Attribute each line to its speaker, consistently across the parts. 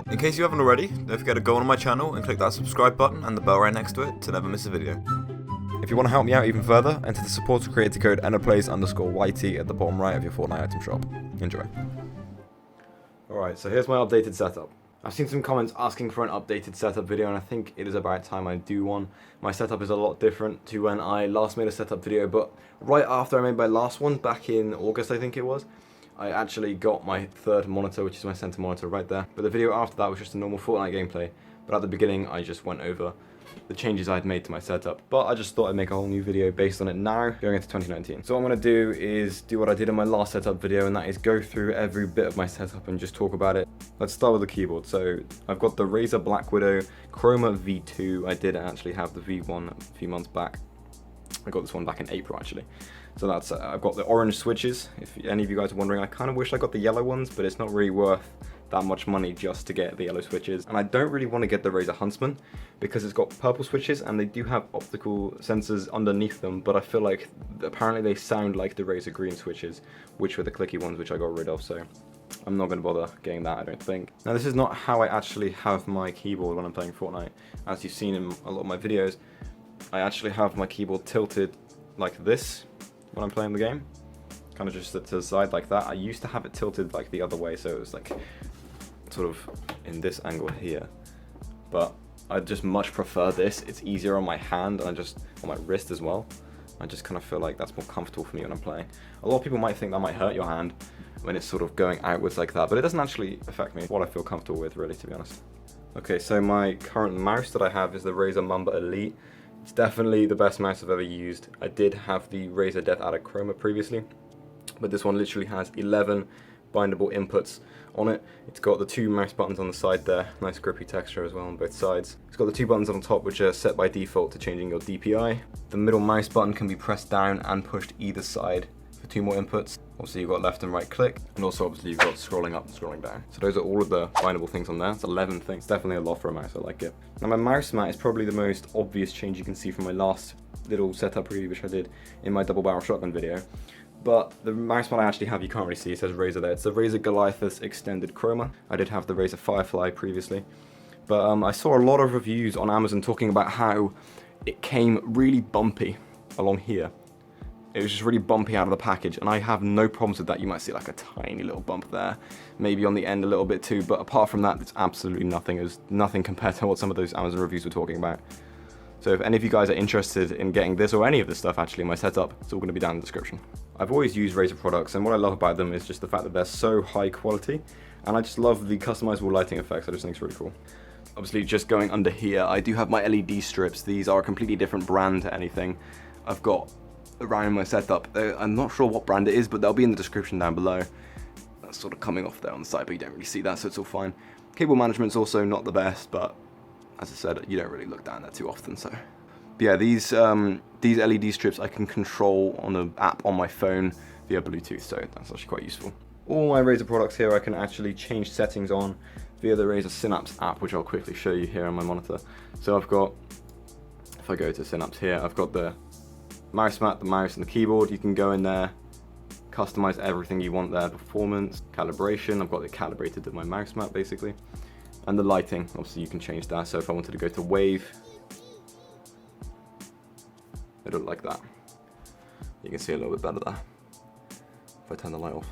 Speaker 1: In case you haven't already, don't forget to go on my channel and click that subscribe button and the bell right next to it to never miss a video. If you want to help me out even further, enter the supporter creator code Enerplayz_YT at the bottom right of your Fortnite item shop. Enjoy. Alright, so here's my updated setup. I've seen some comments asking for an updated setup video, and I think it is about time I do one. My setup is a lot different to when I last made a setup video, but right after I made my last one, back in August I think it was, I actually got my third monitor, which is my center monitor right there. But the video after that was just a normal Fortnite gameplay, but at the beginning I just went over the changes I'd made to my setup. But I just thought I'd make a whole new video based on it now, going into 2019. So what I'm going to do is do what I did in my last setup video, and that is go through every bit of my setup and just talk about it. Let's start with the keyboard. So I've got the Razer Black Widow Chroma V2. I did actually have the V1 a few months back. I got this one back in April actually. So that's, I've got the orange switches. If any of you guys are wondering, I kind of wish I got the yellow ones, but it's not really worth that much money just to get the yellow switches. And I don't really want to get the Razer Huntsman because it's got purple switches and they do have optical sensors underneath them, but I feel like apparently they sound like the Razer green switches, which were the clicky ones which I got rid of, so I'm not going to bother getting that, I don't think. Now this is not how I actually have my keyboard when I'm playing Fortnite. As you've seen in a lot of my videos, I actually have my keyboard tilted like this when I'm playing the game. Kind of just to the side like that. I used to have it tilted like the other way, so it was like sort of in this angle here. But I just much prefer this. It's easier on my hand and on my wrist as well. I just kind of feel like that's more comfortable for me when I'm playing. A lot of people might think that might hurt your hand when it's sort of going outwards like that, but it doesn't actually affect me. It's what I feel comfortable with, really, to be honest. Okay, so my current mouse that I have is the Razer Mamba Elite. It's definitely the best mouse I've ever used. I did have the Razer Death Adder Chroma previously, but this one literally has 11 bindable inputs on it. It's got the two mouse buttons on the side there, nice grippy texture as well on both sides. It's got the two buttons on top which are set by default to changing your DPI. The middle mouse button can be pressed down and pushed either side for two more inputs. Obviously you've got left and right click, and also obviously you've got scrolling up and scrolling down. So those are all of the bindable things on there. It's 11 things. It's definitely a lot for a mouse, I like it. Now my mouse mat is probably the most obvious change you can see from my last little setup preview which I did in my double barrel shotgun video. But the mouse mat I actually have, you can't really see, it says Razer there. It's the Razer Goliathus Extended Chroma. I did have the Razer Firefly previously. But I saw a lot of reviews on Amazon talking about how it came really bumpy along here. It was just really bumpy out of the package, and I have no problems with that. You might see like a tiny little bump there, maybe on the end a little bit too, but apart from that, it's absolutely nothing. It was nothing compared to what some of those Amazon reviews were talking about. So if any of you guys are interested in getting this, or any of this stuff actually in my setup, it's all going to be down in the description. I've always used Razer products, and what I love about them is just the fact that they're so high quality, and I just love the customizable lighting effects. I just think it's really cool. Obviously, just going under here, I do have my LED strips. These are a completely different brand to anything I've got around my setup. I'm not sure what brand it is, but they'll be in the description down below. That's sort of coming off there on the side, but you don't really see that, so it's all fine. Cable management's also not the best, but as I said, you don't really look down there too often, so. But yeah, these LED strips I can control on an app on my phone via Bluetooth, so that's actually quite useful. All my Razer products here I can actually change settings on via the Razer Synapse app, which I'll quickly show you here on my monitor. So I've got, if I go to Synapse here, I've got the mouse mat, the mouse and the keyboard. You can go in there, customize everything you want there, performance, calibration. I've got it calibrated to my mouse mat basically. And the lighting, obviously you can change that. So if I wanted to go to wave, it'll look like that. You can see a little bit better there if I turn the light off.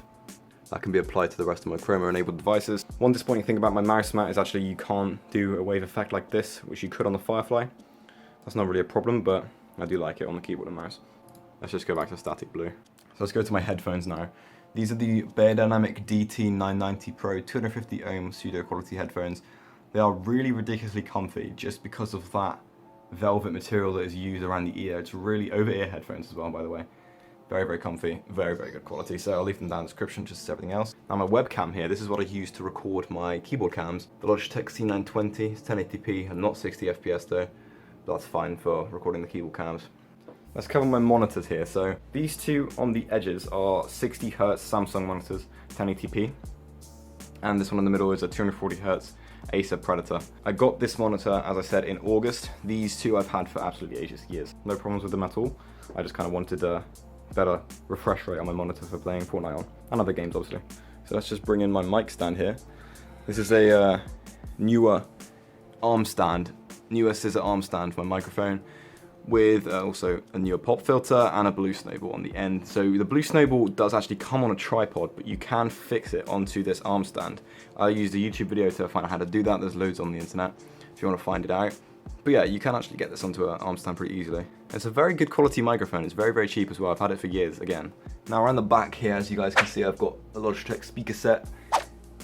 Speaker 1: That can be applied to the rest of my Chroma enabled devices. One disappointing thing about my mouse mat is actually you can't do a wave effect like this, which you could on the Firefly. That's not really a problem, but I do like it on the keyboard and mouse. Let's just go back to static blue. So let's go to my headphones now. These are the Beyerdynamic DT990 Pro 250 ohm pseudo quality headphones. They are really ridiculously comfy just because of that velvet material that is used around the ear. It's really over-ear headphones as well, by the way. Very, very comfy, very, very good quality. So I'll leave them down in the description, just as everything else. Now my webcam here, this is what I use to record my keyboard cams. The Logitech C920, it's 1080p and not 60 FPS though. That's fine for recording the keyboard cams. Let's cover my monitors here. So these two on the edges are 60 Hz Samsung monitors, 1080p. And this one in the middle is a 240 Hz Acer Predator. I got this monitor, as I said, in August. These two I've had for absolutely ages, years. No problems with them at all. I just kind of wanted a better refresh rate on my monitor for playing Fortnite on, and other games obviously. So let's just bring in my mic stand here. This is a newer arm stand, newer scissor arm stand for my microphone, with also a newer pop filter and a blue snowball on the end. So the blue snowball does actually come on a tripod, but you can fix it onto this arm stand. I used a YouTube video to find out how to do that. There's loads on the internet if you want to find it out. But yeah, you can actually get this onto an arm stand pretty easily. It's a very good quality microphone. It's very, very cheap as well. I've had it for years, again. Now around the back here, as you guys can see, I've got a Logitech speaker set.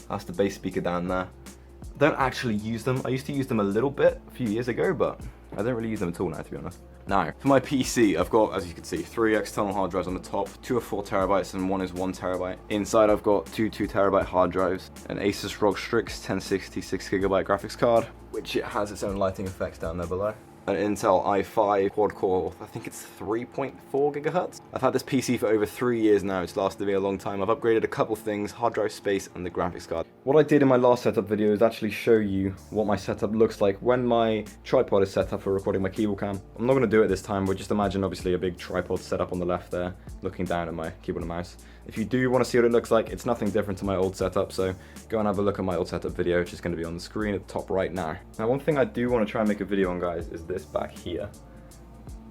Speaker 1: That's the bass speaker down there. I don't actually use them. I used to use them a little bit a few years ago, but I don't really use them at all now, to be honest. Now, for my PC, I've got, as you can see, 3 external hard drives on the top. 2 are 4 terabytes and 1 is 1 terabyte. Inside, I've got 2 2-terabyte hard drives, an ASUS ROG STRIX 1060 6GB graphics card, which it has its own lighting effects down there below. An Intel i5 quad-core, I think it's 3.4 gigahertz. I've had this PC for over 3 years now. It's lasted me a long time. I've upgraded a couple things, hard drive space and the graphics card. What I did in my last setup video is actually show you what my setup looks like when my tripod is set up for recording my keyboard cam. I'm not going to do it this time, but just imagine obviously a big tripod set up on the left there, looking down at my keyboard and mouse. If you do want to see what it looks like, it's nothing different to my old setup, so go and have a look at my old setup video, which is going to be on the screen at the top right now. Now, one thing I do want to try and make a video on, guys, is this back here.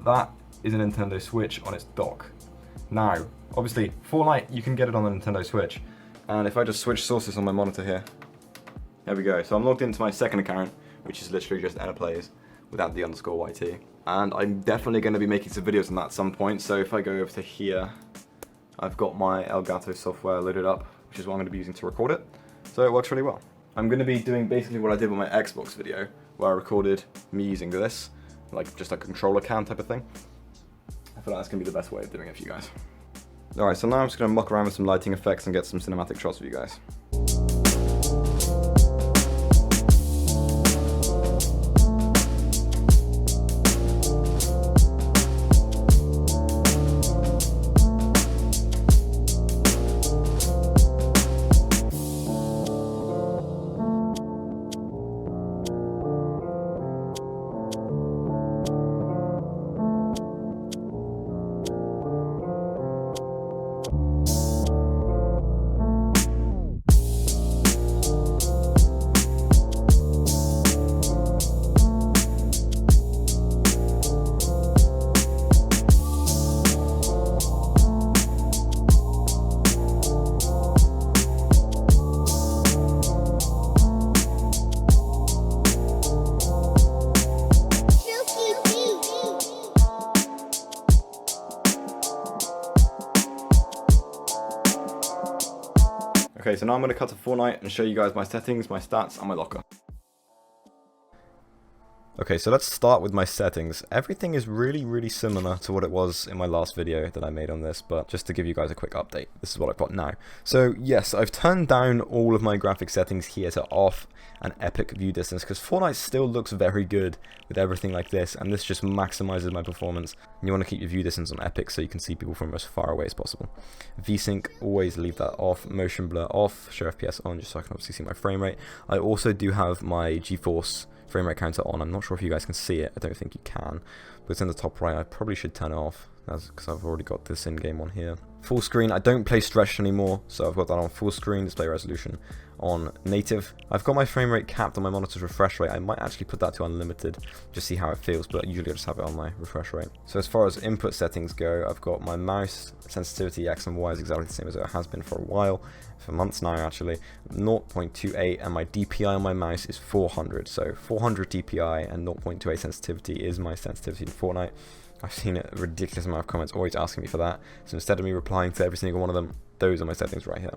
Speaker 1: That is a Nintendo Switch on its dock. Now, obviously, Fortnite, you can get it on the Nintendo Switch, and if I just switch sources on my monitor here, there we go. So I'm logged into my second account, which is literally just Enerplayz, without the _YT. And I'm definitely going to be making some videos on that at some point, so if I go over to here, I've got my Elgato software loaded up, which is what I'm going to be using to record it. So it works really well. I'm going to be doing basically what I did with my Xbox video, where I recorded me using this, like just a controller cam type of thing. I feel like that's going to be the best way of doing it for you guys. Alright, so now I'm just going to muck around with some lighting effects and get some cinematic shots for you guys. Okay, so now I'm going to cut to Fortnite and show you guys my settings, my stats, and my locker. Okay, so let's start with my settings. Everything is really similar to what it was in my last video that I made on this, but just to give you guys a quick update, this is what I've got now. So yes, I've turned down all of my graphic settings here to off and epic view distance, because Fortnite still looks very good with everything like this, and this just maximizes my performance. And you want to keep your view distance on epic so you can see people from as far away as possible. VSync, always leave that off. Motion blur off, show FPS on, just so I can obviously see my frame rate. I also do have my GeForce frame rate counter on. I'm not sure if you guys can see it. I don't think you can, but it's in the top right. I probably should turn it off, because I've already got this in-game on here. Full screen, I don't play stretched anymore, so I've got that on full screen. Display resolution on native. I've got my frame rate capped on my monitor's refresh rate. I might actually put that to unlimited, just see how it feels, but usually I just have it on my refresh rate. So as far as input settings go, I've got my mouse sensitivity X and Y is exactly the same as it has been for a while, for months now actually, 0.28, and my DPI on my mouse is 400, so 400 DPI and 0.28 sensitivity is my sensitivity in Fortnite. I've seen a ridiculous amount of comments always asking me for that, so instead of me replying to every single one of them, those are my settings right here.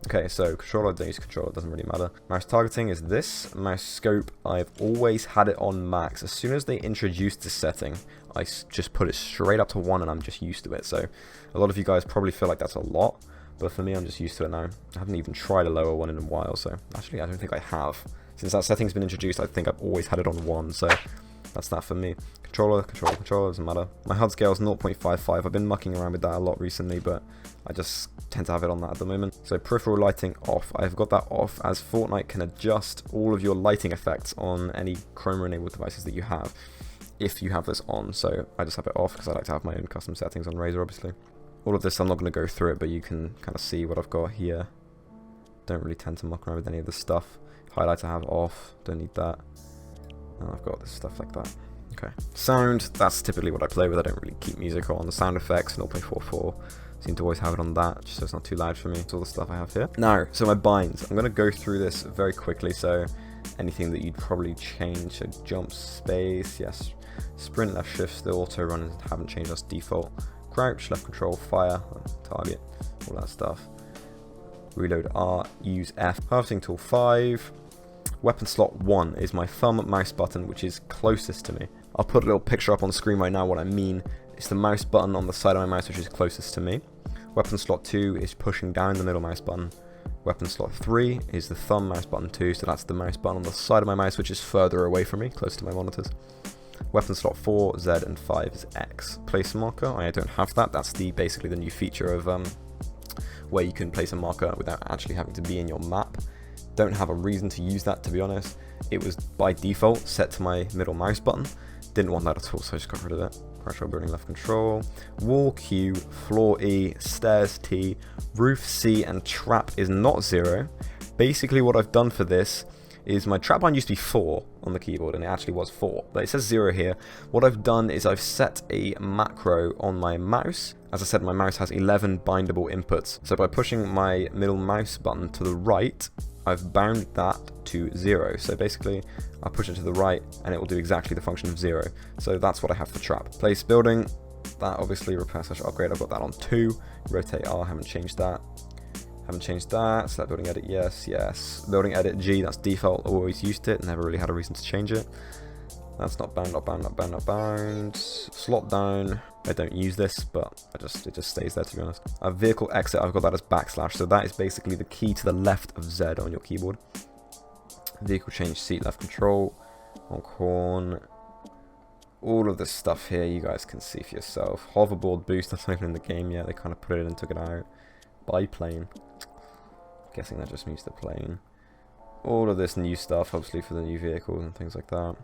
Speaker 1: Okay, so controller, don't use controller, doesn't really matter. Mouse targeting is this. Mouse scope, I've always had it on max. As soon as they introduced this setting, I just put it straight up to 1 and I'm just used to it. So a lot of you guys probably feel like that's a lot, but for me, I'm just used to it now. I haven't even tried a lower one in a while, so actually I don't think I have. Since that setting's been introduced, I think I've always had it on 1, so that's that for me. Controller, doesn't matter. My HUD scale is 0.55. I've been mucking around with that a lot recently, but I just tend to have it on that at the moment. So peripheral lighting off. I've got that off as Fortnite can adjust all of your lighting effects on any Chroma enabled devices that you have if you have this on. So I just have it off because I like to have my own custom settings on Razer, obviously. All of this, I'm not going to go through it, but you can kind of see what I've got here. Don't really tend to muck around with any of this stuff. Highlighter I have off, don't need that. And I've got this stuff like that. Okay. Sound, that's typically what I play with. I don't really keep music on. The sound effects, and I'll play 4:4. Seem to always have it on that, just so it's not too loud for me. That's all the stuff I have here. Now, so my binds. I'm going to go through this very quickly, so anything that you'd probably change. So jump, space, yes. Sprint, left shift, still auto run, haven't changed, that's default. Crouch, left control, fire, target, all that stuff. Reload R, use F. Harvesting tool 5. Weapon slot 1 is my thumb mouse button, which is closest to me. I'll put a little picture up on the screen right now what I mean. It's the mouse button on the side of my mouse which is closest to me. Weapon slot 2 is pushing down the middle mouse button. Weapon slot 3 is the thumb mouse button 2, so that's the mouse button on the side of my mouse which is further away from me, close to my monitors. Weapon slot 4, Z, and 5 is X. Place marker, I don't have that. That's basically the new feature of where you can place a marker without actually having to be in your map. Don't have a reason to use that, to be honest. It was by default set to my middle mouse button. Didn't want that at all, so I just got rid of it. Crash while building, left control. Wall Q, floor E, stairs T, roof C, and trap is not 0. Basically what I've done for this is my trap line used to be 4 on the keyboard, and it actually was 4, but it says 0 here. What I've done is I've set a macro on my mouse. As I said, my mouse has 11 bindable inputs, so by pushing my middle mouse button to the right, I've bound that to 0. So basically, I push it to the right, and it will do exactly the function of 0. So that's what I have for trap. Place building, that obviously repair / upgrade, I've got that on 2. Rotate R, haven't changed that. Haven't changed that. Select building edit, yes, yes. Building edit G, that's default, always used it, never really had a reason to change it. That's not bound, not bound, not bound, not bound. Slot down, I don't use this, but it just stays there, to be honest. A vehicle exit, I've got that as /, so that is basically the key to the left of Z on your keyboard. Vehicle change seat, left control, on horn. All of this stuff here you guys can see for yourself. Hoverboard boost, that's not even in the game yet, they kind of put it in and took it out. Biplane, guessing that just means the plane. All of this new stuff, obviously for the new vehicles and things like that.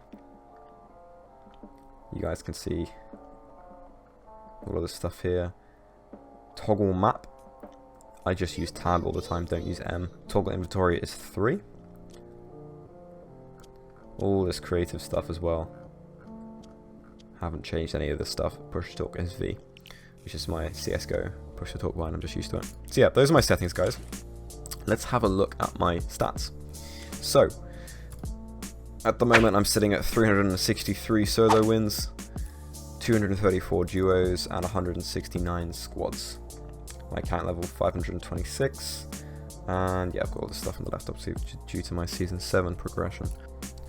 Speaker 1: You guys can see all of this stuff here. Toggle map, I just use tab all the time, don't use M. Toggle inventory is 3. All this creative stuff as well. Haven't changed any of this stuff. Push to talk is V, which is my CSGO push to talk line, I'm just used to it. So yeah, those are my settings, guys. Let's have a look at my stats. So, at the moment I'm sitting at 363 solo wins, 234 duos, and 169 squads. My count level 526, and yeah, I've got all this stuff on the left, obviously, due to my Season 7 progression.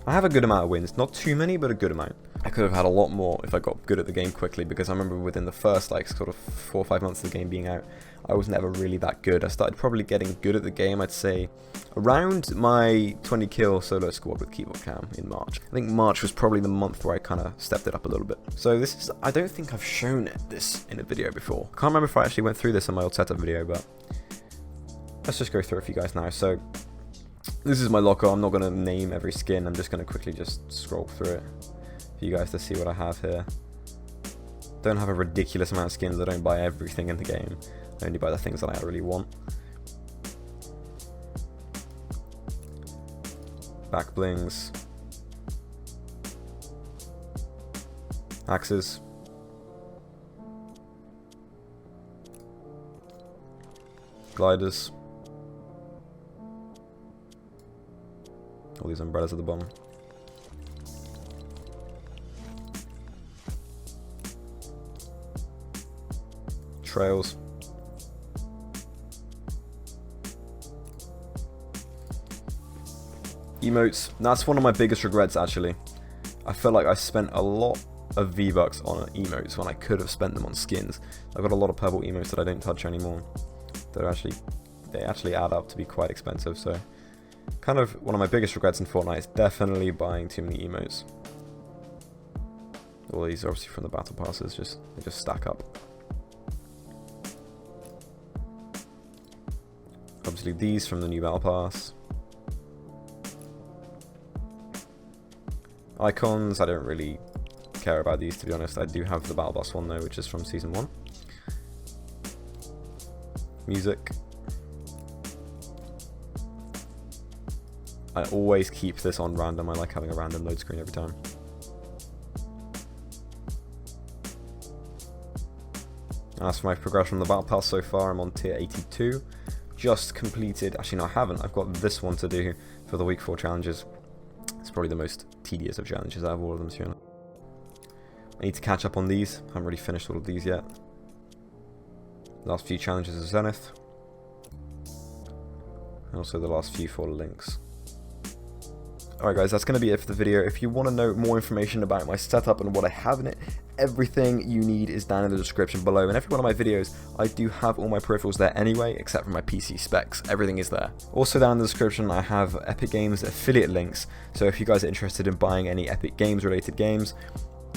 Speaker 1: I have a good amount of wins, not too many, but a good amount. I could have had a lot more if I got good at the game quickly, because I remember within the first like sort of 4 or 5 months of the game being out, I was never really that good. I started probably getting good at the game, I'd say, around my 20 kill solo squad with keyboard cam in March. I think March was probably the month where I kind of stepped it up a little bit. So this is, I don't think I've shown this in a video before. Can't remember if I actually went through this in my old setup video, but let's just go through it for you guys now. So this is my locker. I'm not going to name every skin. I'm just going to quickly just scroll through it for you guys to see what I have here. Don't have a ridiculous amount of skins. I don't buy everything in the game. I only buy the things that I really want. Back blings. Axes. Gliders. All these umbrellas at the bottom. Trails. Emotes. That's one of my biggest regrets, actually. I feel like I spent a lot of V-Bucks on emotes when I could have spent them on skins. I've got a lot of purple emotes that I don't touch anymore. They actually add up to be quite expensive, so kind of one of my biggest regrets in Fortnite is definitely buying too many emotes. All these are obviously from the battle passes, they just stack up. Obviously these from the new battle pass. Icons, I don't really care about these, to be honest. I do have the battle pass one though, which is from Season 1. Music. I always keep this on random. I like having a random load screen every time. As for my progression on the battle pass so far, I'm on tier 82. Just completed, actually no I haven't, I've got this one to do for the week 4 challenges. It's probably the most tedious of challenges out of all of them, to be honest. I need to catch up on these, I haven't really finished all of these yet. Last few challenges are Zenith. And also the last few for links. Alright guys, that's going to be it for the video. If you want to know more information about my setup and what I have in it, everything you need is down in the description below. In every one of my videos, I do have all my peripherals there anyway, except for my PC specs. Everything is there. Also down in the description, I have Epic Games affiliate links. So if you guys are interested in buying any Epic Games related games,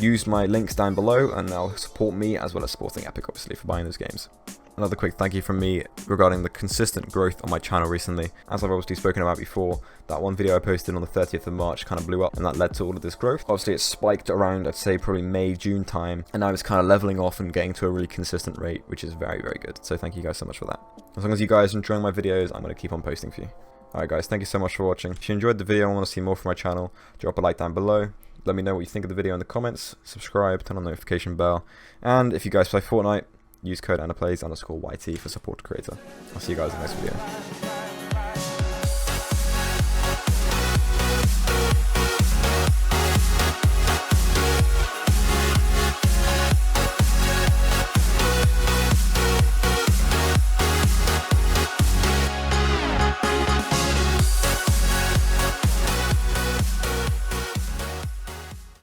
Speaker 1: use my links down below and they'll support me as well as supporting Epic, obviously, for buying those games. Another quick thank you from me regarding the consistent growth on my channel recently. As I've obviously spoken about before, that one video I posted on the 30th of March kind of blew up and that led to all of this growth. Obviously it spiked around, I'd say probably May, June time, and now it's kind of leveling off and getting to a really consistent rate, which is very, very good. So thank you guys so much for that. As long as you guys are enjoying my videos, I'm going to keep on posting for you. Alright guys, thank you so much for watching. If you enjoyed the video and want to see more from my channel, drop a like down below. Let me know what you think of the video in the comments, subscribe, turn on the notification bell, and if you guys play Fortnite, use code Enerplayz_YT for support creator. I'll see you guys in the next video.